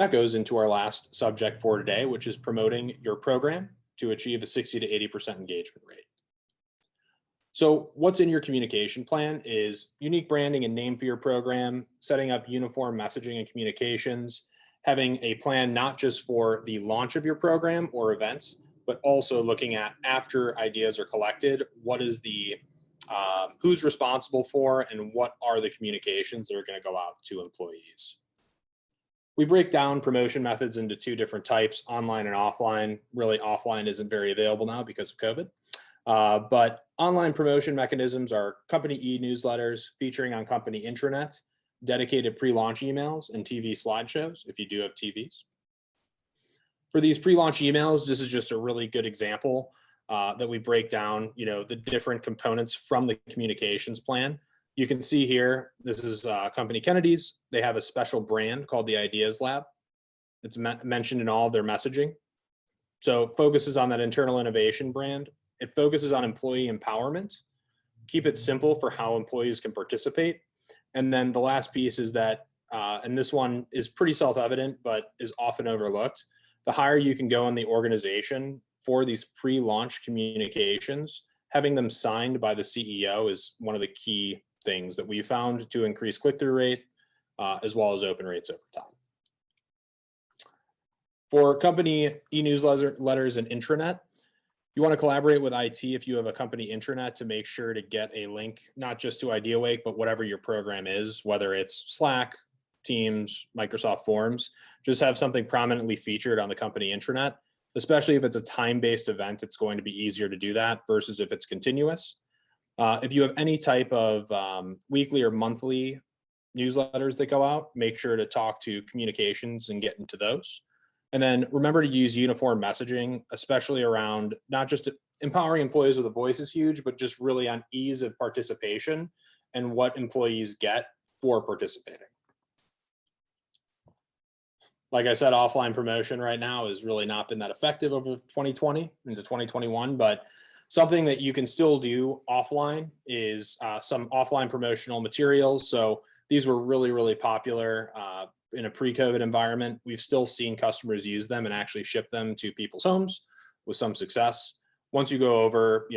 That goes into our last subject for today, which is promoting your program to achieve a 60 to 80% engagement rate. So what's in your communication plan is unique branding and name for your program, setting up uniform messaging and communications, having a plan not just for the launch of your program or events, but also looking at after ideas are collected, what is the who's responsible for and what are the communications that are going to go out to employees. We break down promotion methods into two different types, online and offline. Really, offline isn't very available now because of COVID. But online promotion mechanisms are company e-newsletters featuring on company intranet, dedicated pre-launch emails, and TV slideshows if you do have TVs. For these pre-launch emails, this is just a really good example that we break down, the different components from the communications plan. You can see here, this is company Kennedy's. They have a special brand called the Ideas Lab. It's mentioned in all of their messaging. So it focuses on that internal innovation brand. It focuses on employee empowerment. Keep it simple for how employees can participate. And then the last piece is that, and this one is pretty self-evident, but is often overlooked. The higher you can go in the organization for these pre-launch communications, having them signed by the CEO is one of the key things that we found to increase click-through rate, as well as open rates over time. For company e-newsletters and intranet, you want to collaborate with IT if you have a company intranet to make sure to get a link, not just to IdeaWake, but whatever your program is, whether it's Slack, Teams, Microsoft Forms, just have something prominently featured on the company intranet, especially if it's a time-based event, it's going to be easier to do that versus if it's continuous. If you have any type of weekly or monthly newsletters that go out, make sure to talk to communications and get into those. And then remember to use uniform messaging, especially around not just empowering employees with a voice is huge, but just really on ease of participation and what employees get for participating. Like I said, offline promotion right now has really not been that effective over 2020 into 2021, but something that you can still do offline is some offline promotional materials. So these were really, really popular in a pre-COVID environment. We've still seen customers use them and actually ship them to people's homes with some success. Once you go over,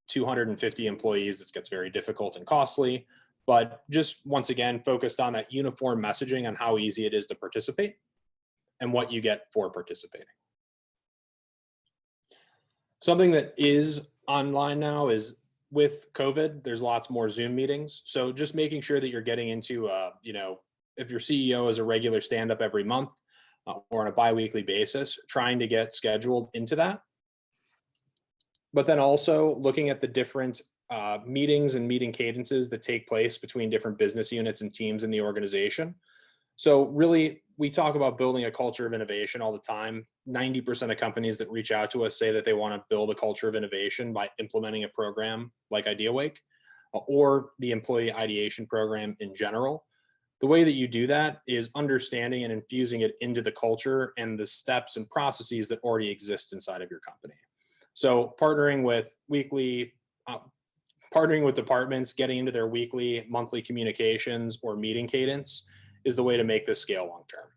250 employees, this gets very difficult and costly, but just once again, focused on that uniform messaging on how easy it is to participate and what you get for participating. Something that is online now is with COVID, there's lots more Zoom meetings. So just making sure that you're getting into, if your CEO is a regular stand-up every month or on a bi-weekly basis, trying to get scheduled into that. But then also looking at the different meetings and meeting cadences that take place between different business units and teams in the organization. So really, we talk about building a culture of innovation all the time. 90% of companies that reach out to us say that they want to build a culture of innovation by implementing a program like IdeaWake or the employee ideation program in general. The way that you do that is understanding and infusing it into the culture and the steps and processes that already exist inside of your company. So partnering with departments, getting into their weekly, monthly communications or meeting cadence is the way to make this scale long-term.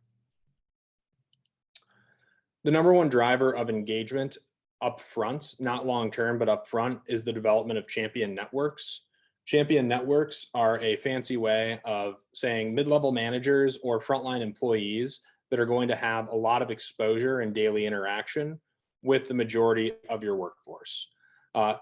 The number one driver of engagement upfront, not long-term, but upfront, is the development of champion networks. Champion networks are a fancy way of saying mid-level managers or frontline employees that are going to have a lot of exposure and daily interaction with the majority of your workforce.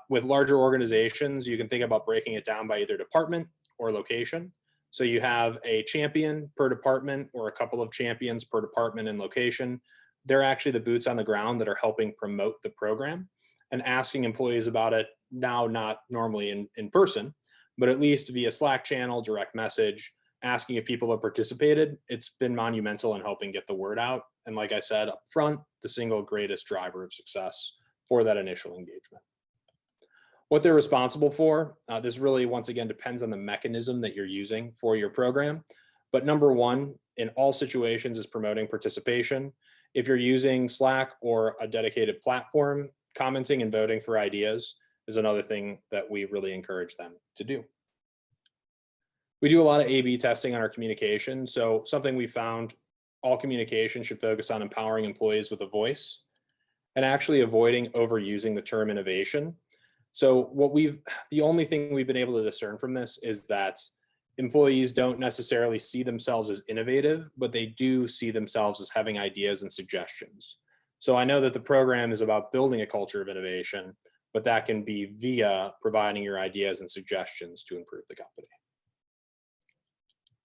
With larger organizations, you can think about breaking it down by either department or location. So you have a champion per department or a couple of champions per department and location. They're actually the boots on the ground that are helping promote the program and asking employees about it now, not normally in person, but at least via Slack channel, direct message, asking if people have participated. It's been monumental in helping get the word out. And like I said up front, the single greatest driver of success for that initial engagement. What they're responsible for, this really, once again, depends on the mechanism that you're using for your program. But number one, in all situations, is promoting participation. If you're using Slack or a dedicated platform, commenting and voting for ideas is another thing that we really encourage them to do. We do a lot of A/B testing on our communication. So something we found all communication should focus on empowering employees with a voice and actually avoiding overusing the term innovation. So the only thing we've been able to discern from this is that employees don't necessarily see themselves as innovative, but they do see themselves as having ideas and suggestions. So I know that the program is about building a culture of innovation, but that can be via providing your ideas and suggestions to improve the company.